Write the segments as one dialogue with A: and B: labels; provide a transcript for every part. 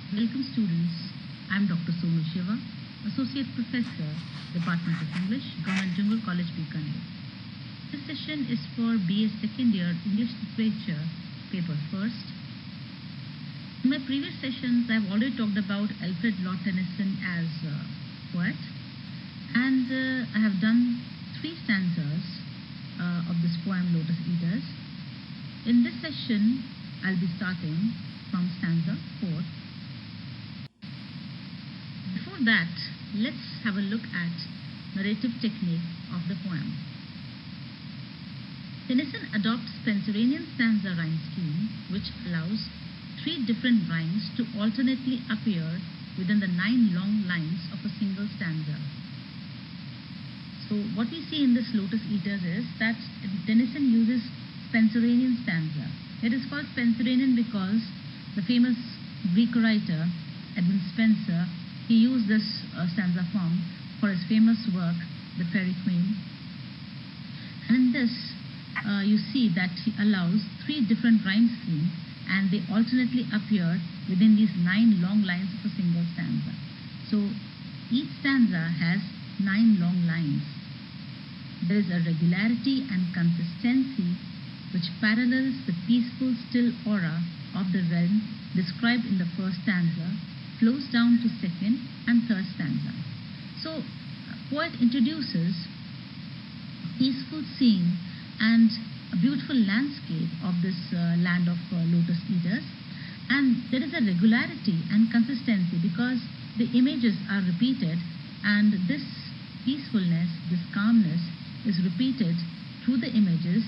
A: Welcome students. I am Dr. Sonu Shiva, Associate Professor, Department of English, Government Jungle College, Bikaner. This session is for BA Second Year English Literature, Paper First. In my previous sessions, I have already talked about Alfred Lord Tennyson as a poet, and I have done 3 stanzas of this poem Lotus Eaters. In this session, I'll be starting from stanza 4. Before that, let's have a look at narrative technique of the poem. Tennyson adopts Spencerian stanza rhyme scheme, which allows 3 different rhymes to alternately appear within the 9 long lines of a single stanza. So what we see in this Lotus Eaters is that Tennyson uses Spencerian stanza. It is called Spencerian because the famous Greek writer Edmund Spenser, he used this stanza form for his famous work, The Faerie Queene. And in this, you see that he allows 3 different rhyme schemes and they alternately appear within these 9 long lines of a single stanza. So each stanza has 9 long lines. There is a regularity and consistency which parallels the peaceful, still aura of the realm described in the first stanza, flows down to second and third stanza. So, poet introduces a peaceful scene and a beautiful landscape of this land of Lotus Eaters, and there is a regularity and consistency because the images are repeated, and this peacefulness, this calmness is repeated through the images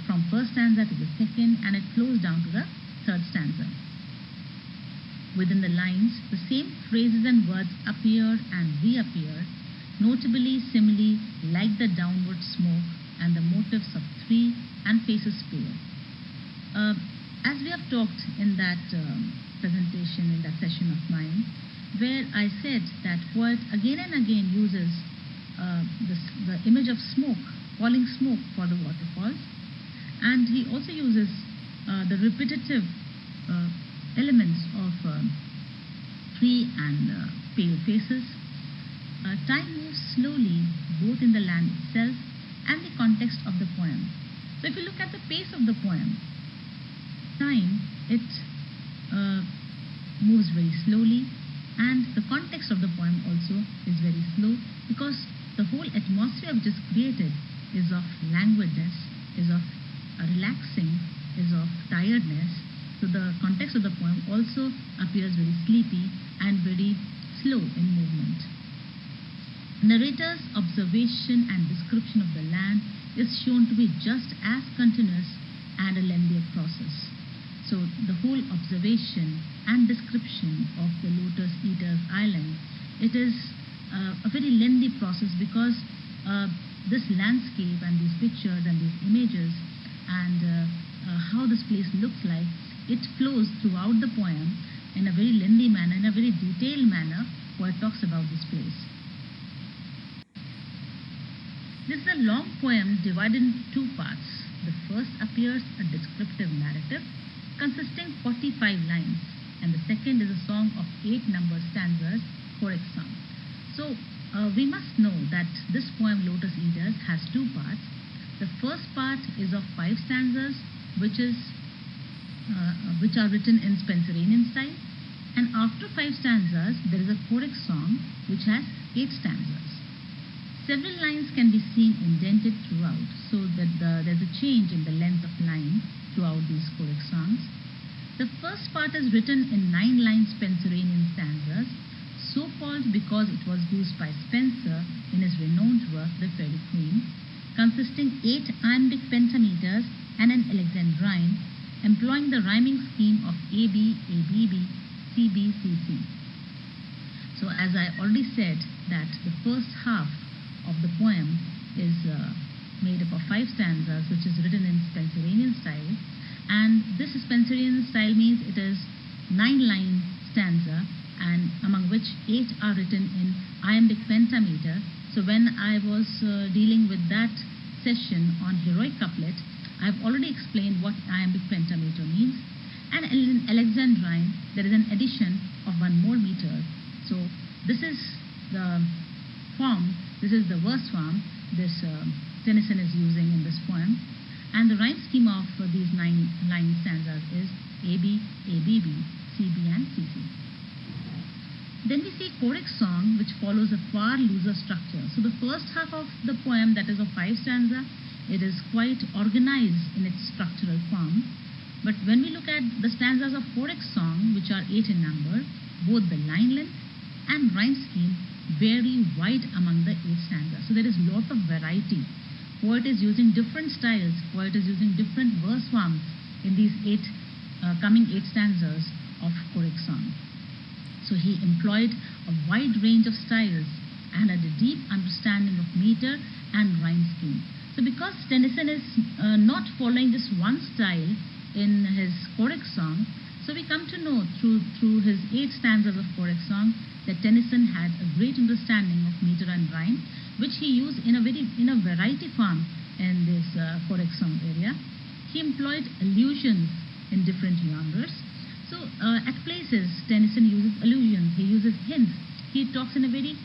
A: from first stanza to the second, and it flows down to the third stanza. Within the lines, the same phrases and words appear and reappear, notably simile like the downward smoke and the motifs of 3 and faces pale. As we have talked in that presentation, in that session of mine, where I said that poet again and again uses the image of smoke, falling smoke for the waterfalls, and he also uses the repetitive elements of 3 and pale faces. Time moves slowly both in the land itself and the context of the poem. So if you look at the pace of the poem, time, it moves very slowly, and the context of the poem also is very slow because the whole atmosphere which is created is of languidness, is of relaxing, is of tiredness. So the context of the poem also appears very sleepy and very slow in movement. Narrator's observation and description of the land is shown to be just as continuous and a lengthier process. So the whole observation and description of the Lotus Eaters Island, it is a very lengthy process because this landscape and these pictures and these images and how this place looks like, it flows throughout the poem in a very lengthy manner, in a very detailed manner, where it talks about this place. This is a long poem divided into 2 parts. The first appears a descriptive narrative consisting 45 lines, and the second is a song of 8 numbered stanzas, choric song. So we must know that this poem Lotus Eaters has 2 parts. The first part is of 5 stanzas, which are written in Spencerian style, and after 5 stanzas there is a choric song which has 8 stanzas. Several lines can be seen indented throughout, so that there's a change in the length of line throughout these choric songs. The first part is written in 9-line Spencerian stanzas, so called because it was used by Spenser in his renowned work The Faerie Queene, consisting 8 iambic pentameters and an alexandrine, employing the rhyming scheme of AB, ABB, CB, CC. So as I already said that the first half of the poem is made up of 5 stanzas, which is written in Spencerian style, and this Spencerian style means it is 9-line stanza, and among which 8 are written in iambic pentameter. So when I was dealing with that session on heroic couplet, I have already explained what iambic pentameter means, And in Alexandrine, there is an addition of one more meter. So this is the form, this is the verse form this Tennyson is using in this poem. And the rhyme scheme of these 9 stanzas is AB, ABB, CB and CC. Then we see choric song, which follows a far looser structure. So the first half of the poem, that is of 5 stanza, it is quite organized in its structural form. But when we look at the stanzas of choric song, which are 8 in number, both the line length and rhyme scheme vary wide among the 8 stanzas. So there is lot of variety. Poet is using different styles, poet is using different verse forms in these coming 8 stanzas of choric song. So he employed a wide range of styles and had a deep understanding of meter and rhyme scheme. So because Tennyson is not following just one style in his choric song, so we come to know through his 8 stanzas of choric song that Tennyson had a great understanding of meter and rhyme, which he used in a variety form in this choric song area. He employed allusions in different genres. So at places, Tennyson uses allusions, he uses hints, he talks in a very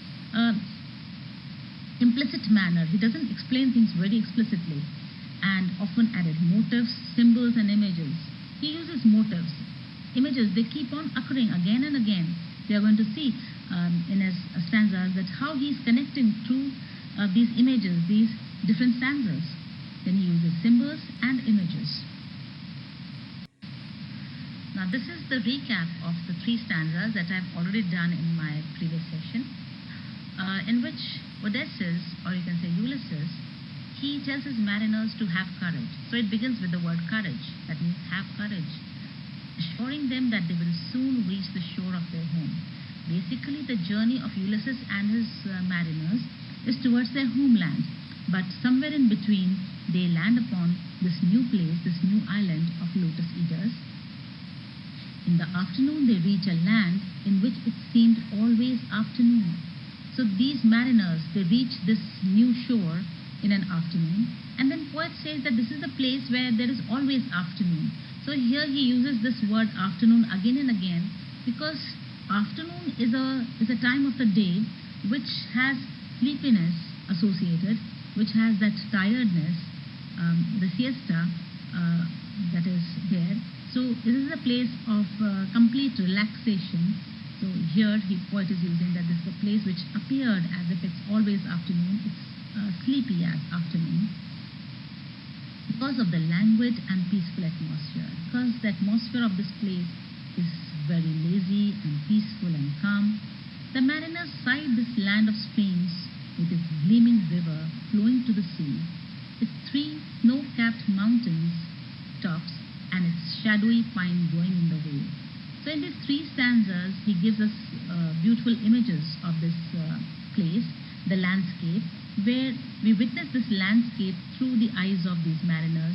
A: implicit manner. He doesn't explain things very explicitly, and often added motifs, symbols and images. He uses motifs. Images, they keep on occurring again and again. We are going to see in his stanzas that how he is connecting through these images, these different stanzas. Then he uses symbols and images. Now this is the recap of the 3 stanzas that I have already done in my previous session, in which Odysseus, or you can say Ulysses, he tells his mariners to have courage. So it begins with the word courage, that means have courage, assuring them that they will soon reach the shore of their home. Basically the journey of Ulysses and his mariners is towards their homeland, but somewhere in between they land upon this new place, this new island of Lotus Eaters. In the afternoon they reach a land in which it seemed always afternoon. So these mariners, they reach this new shore in an afternoon, and then poet says that this is the place where there is always afternoon. So here he uses this word afternoon again and again, because afternoon is a time of the day which has sleepiness associated, which has that tiredness, the siesta that is there. So this is a place of complete relaxation. So here poet is using that this is a place which appeared as if it's always afternoon. It's sleepy as afternoon because of the languid and peaceful atmosphere. Because the atmosphere of this place is very lazy and peaceful and calm. The mariners sight this land of streams with its gleaming river flowing to the sea, its 3 snow-capped mountains tops and its shadowy pine growing in the way. So in these 3 stanzas, he gives us beautiful images of this place, the landscape, where we witness this landscape through the eyes of these mariners.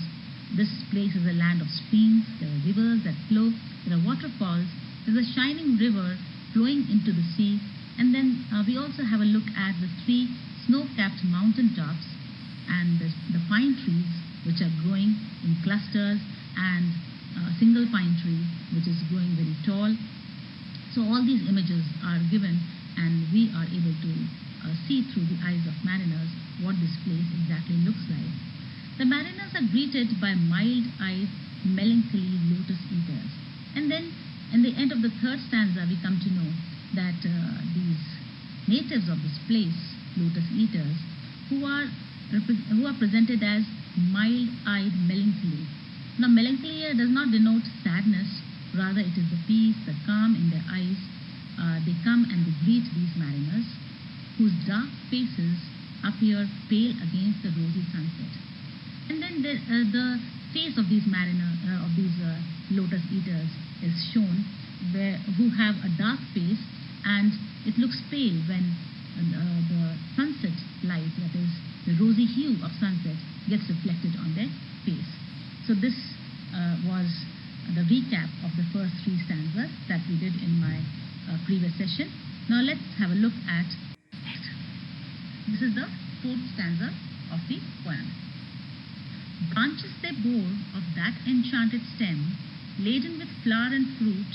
A: This place is a land of streams, there are rivers that flow, there are waterfalls, there's a shining river flowing into the sea, and then we also have a look at the 3 snow-capped mountain tops and the pine trees which are growing in clusters, and a single pine tree which is growing very tall. So all these images are given, and we are able to see through the eyes of mariners what this place exactly looks like. The mariners are greeted by mild-eyed, melancholy lotus eaters. And then in the end of the 3rd stanza we come to know that these natives of this place, lotus eaters, who are presented as mild-eyed melancholy. Now melancholy here does not denote sadness, rather it is the peace, the calm in their eyes. They come and they greet these mariners, whose dark faces appear pale against the rosy sunset. And then the face of these lotus eaters is shown, who have a dark face, and it looks pale when the sunset light, that is the rosy hue of sunset, gets reflected on their face. So this was the recap of the first 3 stanzas that we did in my previous session. Now let's have a look at it. This is the 4th stanza of the poem. Branches they bore of that enchanted stem, laden with flour and fruit,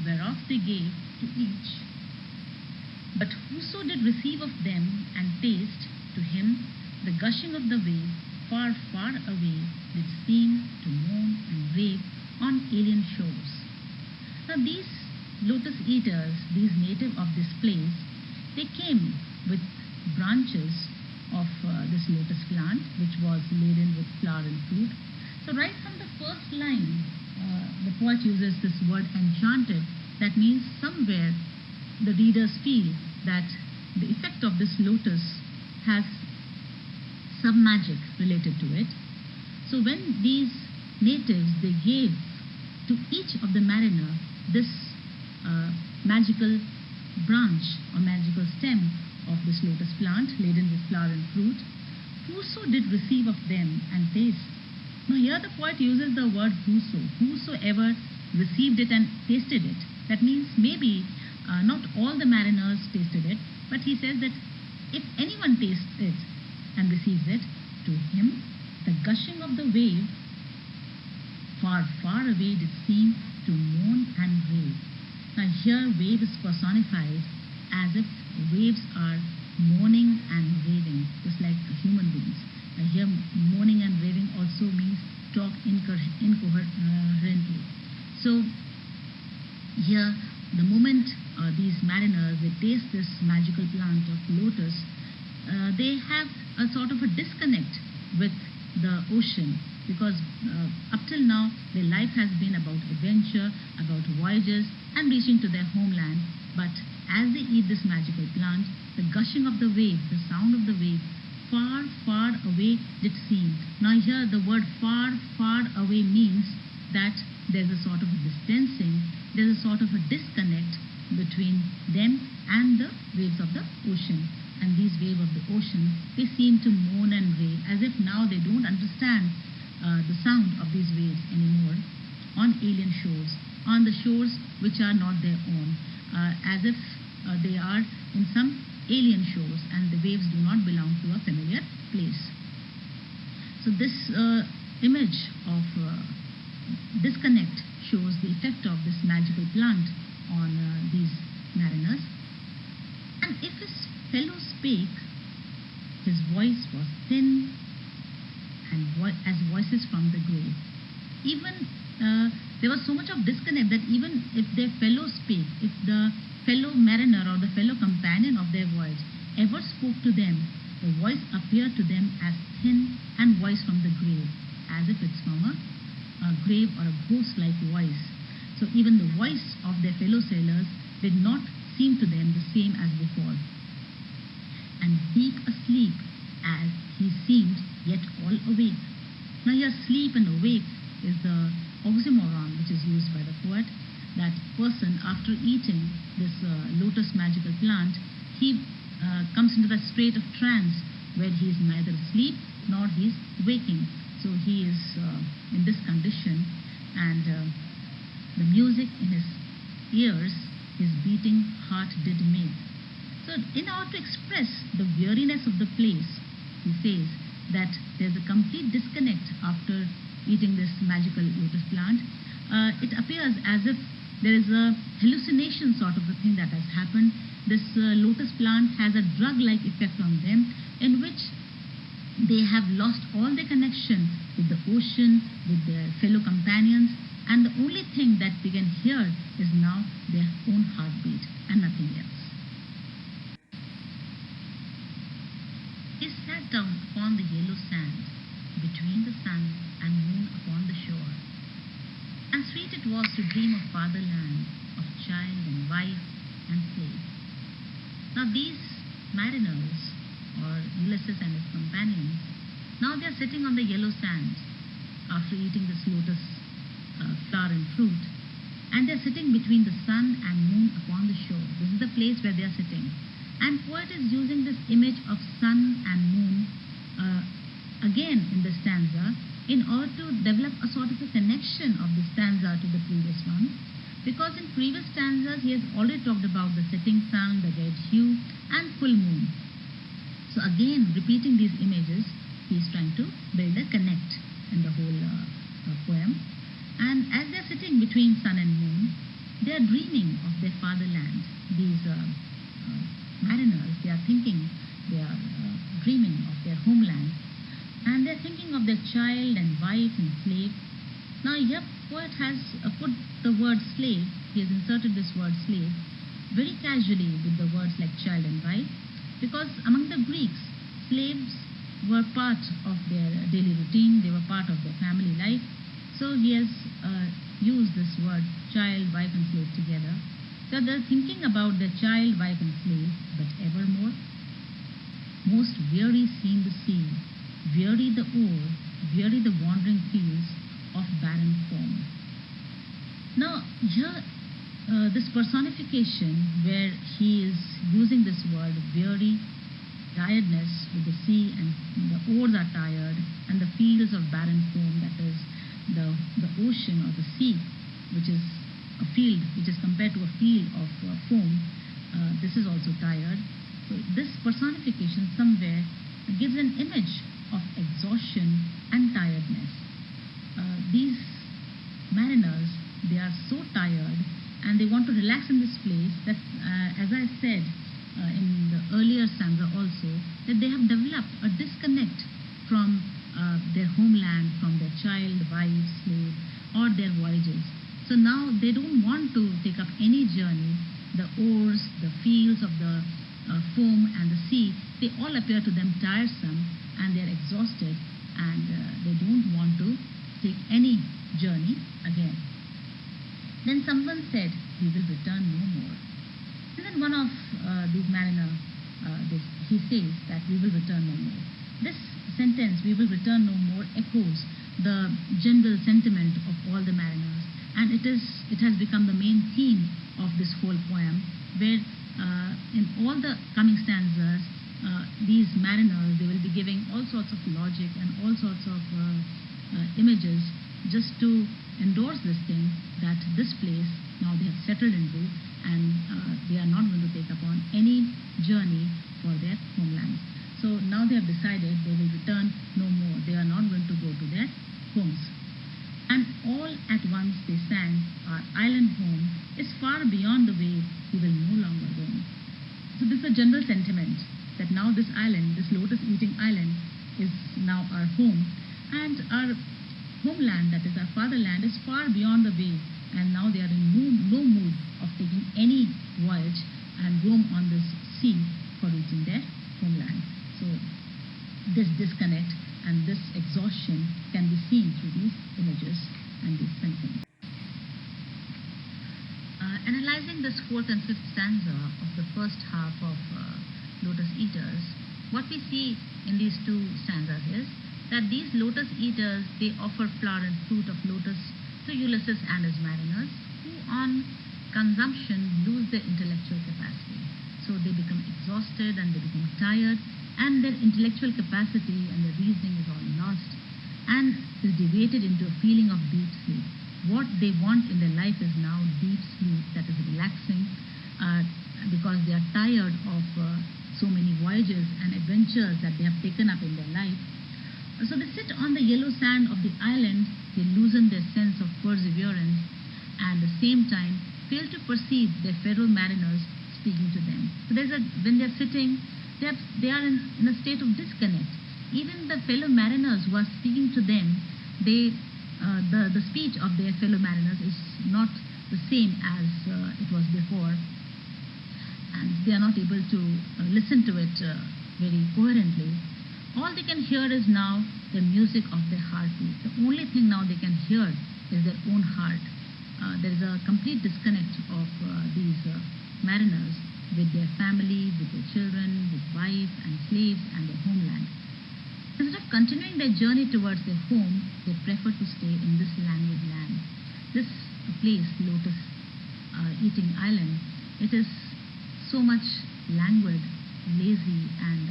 A: whereof they gave to each. But whoso did receive of them and taste, to him the gushing of the wave far, far away did seem to moan and rave on alien shores. Now these lotus eaters, these native of this place, they came with branches of this lotus plant, which was laden with flour and fruit. So right from the first line, the poet uses this word enchanted. That means somewhere the readers feel that the effect of this lotus has some magic related to it. So when these natives, they gave to each of the mariner this magical branch or magical stem of this lotus plant laden with flour and fruit, whoso did receive of them and taste. Now here the poet uses the word whosoever received it and tasted it. That means maybe not all the mariners tasted it, but he says that if anyone tastes it and receives it, to him the gushing of the wave far, far away did seem to moan and rave. Now here wave is personified as if waves are moaning and raving, just like human beings. Now here moaning and raving also means talk incoherently. So here the moment these mariners, they taste this magical plant of lotus, they have a sort of a disconnect with the ocean, because up till now their life has been about adventure, about voyages and reaching to their homeland. But as they eat this magical plant, the gushing of the wave, the sound of the wave, far, far away it seemed. Now here the word far, far away means that there's a sort of a distancing, there's a sort of a disconnect between them and the waves of the ocean. And these waves of the ocean, they seem to moan and rave as if now they don't understand the sound of these waves anymore on alien shores, on the shores which are not their own, as if they are in some alien shores and the waves do not belong to a familiar place. So this image of disconnect shows the effect of this magical plant on these mariners. And if his fellow spake, his voice was thin and as voices from the grave. Even there was so much of disconnect that even if their fellow spake, if the fellow mariner or the fellow companion of their voyage ever spoke to them, the voice appeared to them as thin and voice from the grave, as if it's from a grave or a ghost-like voice. So even the voice of their fellow sailors did not seem to them the same as before. And deep asleep as he seemed, yet all awake. Now here sleep and awake is the oxymoron which is used by the poet. That person, after eating this lotus magical plant, he comes into that state of trance where he is neither asleep nor he is waking. So he is in this condition, and the music in his ears his beating heart did make. So in order to express the weariness of the place, he says that there's a complete disconnect after eating this magical lotus plant. It appears as if there is a hallucination sort of a thing that has happened. This lotus plant has a drug-like effect on them, in which they have lost all their connection with the ocean, with their fellow companions, and the only thing that they can hear is now their own heartbeat and nothing else. They sat down upon the yellow sand, between the sun and moon upon the shore. And sweet it was to dream of fatherland, of child and wife and slave. Now these mariners, or Ulysses and his companions, now they are sitting on the yellow sand after eating this lotus flower and fruit, and they are sitting between the sun and moon upon the shore. This is the place where they are sitting. And poet is using this image of sun and moon again in the stanza in order to develop a sort of a connection of the stanza to the previous one. Because in previous stanzas he has already talked about the setting sun, the red hue and full moon. So again repeating these images, he is trying to build a connect in the whole poem. And as they are sitting standing between sun and moon, they are dreaming of their fatherland. These mariners, they are thinking, they are dreaming of their homeland, and they are thinking of their child and wife and slave. Now here poet has put the word slave, he has inserted this word slave very casually with the words like child and wife, because among the Greeks, slaves were part of their daily routine, they were part of their family life. So he has used this word child, wife and slave together. So they're thinking about their child, wife and slave, but evermore. Most weary seem the sea, weary the oar, weary the wandering fields of barren foam. Now here this personification where he is using this word weary, tiredness with the sea, and the oars are tired, and the fields of barren foam, that is the ocean or the sea, which is a field, which is compared to a field of foam, this is also tired. So this personification somewhere gives an image of exhaustion and tiredness. These mariners, they are so tired and they want to relax in this place that, as I said in the earlier stanza also, that they have developed a disconnect from their homeland, from their child, wife, slave, or their voyages. So now they don't want to take up any journey. The oars, the fields of the foam and the sea, they all appear to them tiresome, and they are exhausted, and they don't want to take any journey again. Then someone said, "We will return no more." And then one of these mariners, he says that we will return no more. This sentence, "we will return no more," echoes the general sentiment of all the mariners, and it has become the main theme of this whole poem, where in all the coming stanzas, these mariners, they will be giving all sorts of logic and all sorts of images just to endorse this thing, that this place now they have settled into, and they are not going to take upon any journey for their homelands. So now they have decided they will return no more. They are not going to go to their homes. And all at once they sang, "Our island home is far beyond the wave, we will no longer roam." So this is a general sentiment, that now this island, this lotus-eating island, is now our home, and our homeland, that is our fatherland, is far beyond the wave, and now they are in no mood of taking any voyage and roam on this sea for reaching their homeland. So this disconnect and this exhaustion can be seen through these images and these sentiments. Analyzing this fourth and fifth stanza of the first half of Lotus Eaters, what we see in these two stanzas is that these Lotus Eaters, they offer flower and fruit of lotus to Ulysses and his mariners, who on consumption lose their intellectual capacity. So they become exhausted and they become tired, and their intellectual capacity and their reasoning is all lost and is deviated into a feeling of deep sleep. What they want in their life is now deep sleep, that is relaxing, because they are tired of so many voyages and adventures that they have taken up in their life. So they sit on the yellow sand of the island, they loosen their sense of perseverance, and at the same time fail to perceive their fellow mariners speaking to them. So when they are sitting, they are in a state of disconnect. Even the fellow mariners who are speaking to them, the speech of their fellow mariners is not the same as it was before, and they are not able to listen to it very coherently. All they can hear is now the music of their heartbeat. The only thing now they can hear is their own heart. There is a complete disconnect of these mariners with their family, with their children, with wife and slaves and their homeland. Instead of continuing their journey towards their home, they prefer to stay in this languid land. This place, Lotus Eating Island, it is so much languid, lazy and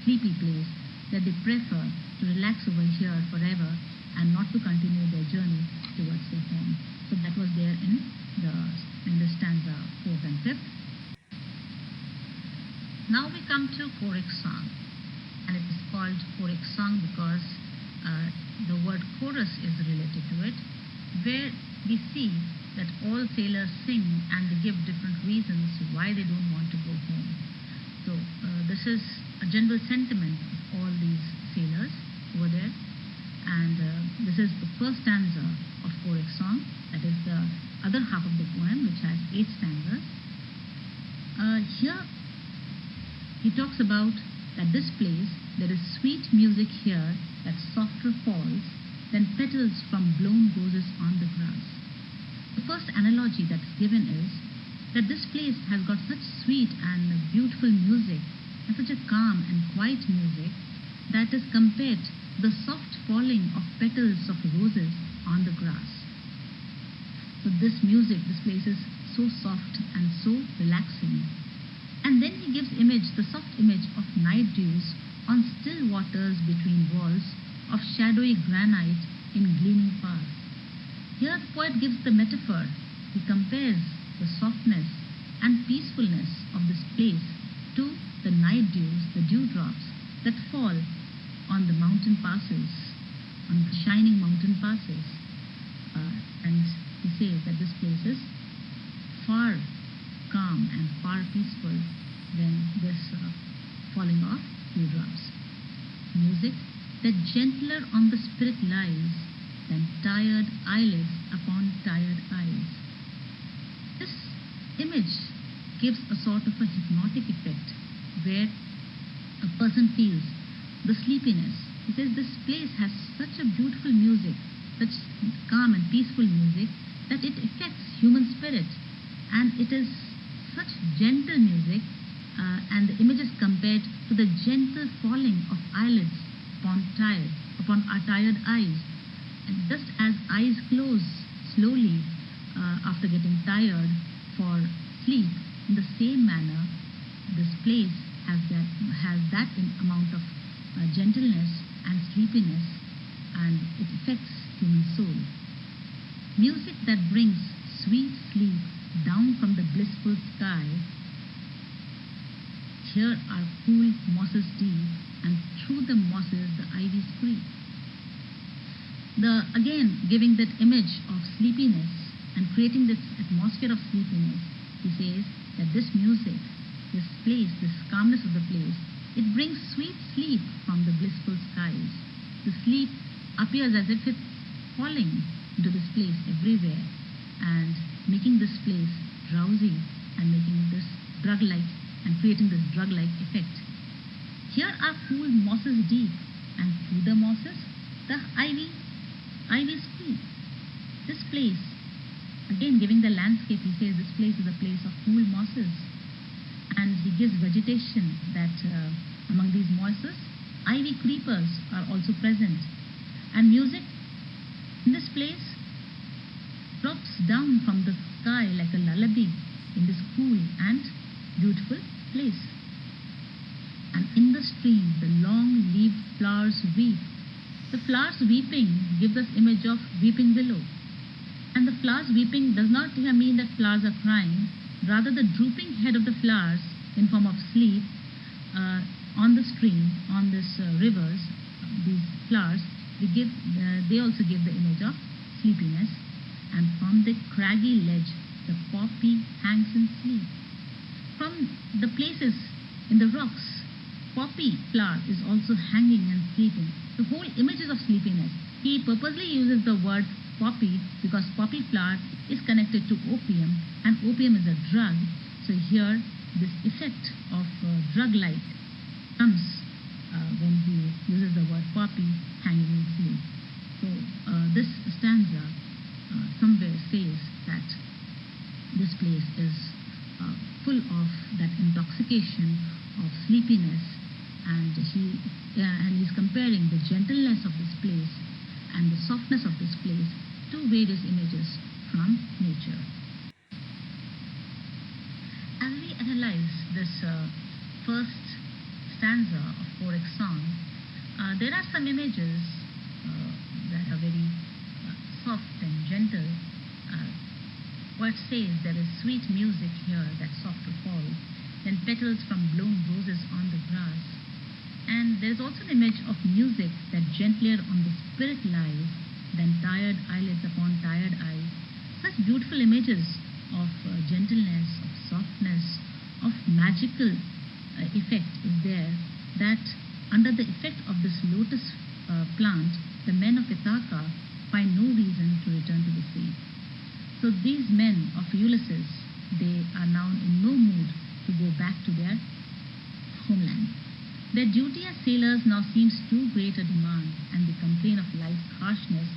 A: sleepy place that they prefer to relax over here forever and not to continue their journey towards their home. So that was there in the stanza 4th and 5th. Now we come to choric song, and it is called choric song because the word chorus is related to it, where we see that all sailors sing and they give different reasons why they don't want to go home. So this is a general sentiment of all these sailors over there. And this is the first stanza of Choric Song, that is the other half of the poem, which has 8 stanzas. Here he talks about that this place, there is sweet music here that softer falls than petals from blown roses on the grass. The first analogy that's given is that this place has got such sweet and beautiful music and such a calm and quiet music that is compared to the soft falling of petals of roses on the grass. So this music, this place is so soft and so relaxing. And then he gives the soft image of night dews on still waters between walls of shadowy granite in gleaming paths. Here the poet gives the metaphor. He compares the softness and peacefulness of this place to the night dews, the dewdrops that fall on the mountain passes, on the shining mountain passes. And he says that this place is far calm and far peaceful than this falling of dewdrops. Music that gentler on the spirit lies than tired eyelids upon tired eyes. This image gives a sort of a hypnotic effect where a person feels the sleepiness. He says this place has such a beautiful music, such calm and peaceful music, that it affects human spirit, and it is such gentle music, and the image is compared to the gentle falling of eyelids upon our tired eyes. And just as eyes close slowly after getting tired for sleep, in the same manner, this place has that amount of gentleness and sleepiness, and it affects human soul. Music that brings sweet sleep down from the blissful sky. Here are cool mosses deep, and through the mosses the ivies creep. Again, giving that image of sleepiness and creating this atmosphere of sleepiness, he says that this music, this place, this calmness of the place, it brings sweet sleep from the blissful skies. The sleep appears as if it's falling into this place everywhere and making this place drowsy and making this drug-like and creating this drug-like effect. Here are cool mosses deep, and through the mosses the ivies creep. This place, again giving the landscape, he says this place is a place of cool mosses, and he gives vegetation that among these mosses ivy creepers are also present, and music in this place drops down from the sky like a lullaby in this cool and beautiful place. And in the stream the long-leaved flowers weep. The flowers weeping gives us image of weeping willow. And the flowers weeping does not mean that flowers are crying, rather the drooping head of the flowers in form of sleep on the stream, on this rivers, these flowers, they also give the image of sleepiness. And from the craggy ledge the poppy hangs in sleep. From the places in the rocks, poppy flower is also hanging and sleeping. The whole image is of sleepiness. He purposely uses the word poppy because poppy flower is connected to opium, and opium is a drug. So here this effect of drug-like comes when he uses the word poppy hanging in sleep. So this stanza somewhere says that this place is full of that intoxication of sleepiness, and he's comparing the gentleness of this place and the softness of this place to various images from nature. As we analyze this first stanza of Choric Song, there are some images that are very soft and gentle. Poet says there is sweet music here that softer falls than petals from blown roses on the grass. And there is also an image of music that gentler on the spirit lies than tired eyelids upon tired eyes. Such beautiful images of gentleness, of softness, of magical effect is there, that under the effect of this lotus plant, the men of Ithaca find no reason to return to the sea. So these men of Ulysses, they are now in no mood to go back to their homeland. Their duty as sailors now seems too great a demand, and they complain of life's harshness,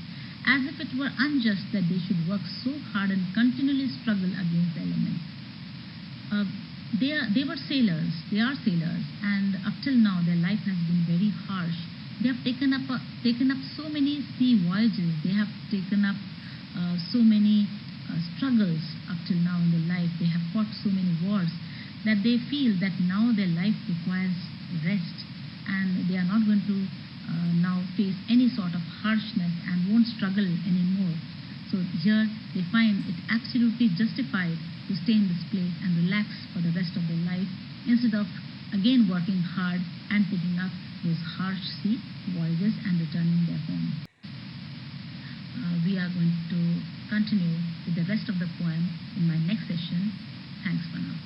A: as if it were unjust that they should work so hard and continually struggle against the elements. They were sailors, they are sailors, and up till now their life has been very harsh. They have taken up so many sea voyages, they have taken up so many struggles up till now in their life, they have fought so many wars, that they feel that now their life requires rest, and they are not going to now face any sort of harshness and won't struggle anymore. So here they find it absolutely justified to stay in this place and relax for the rest of their life, instead of again working hard and taking up those harsh sea voyages and returning their home. We are going to continue with the rest of the poem in my next session. Thanks for now.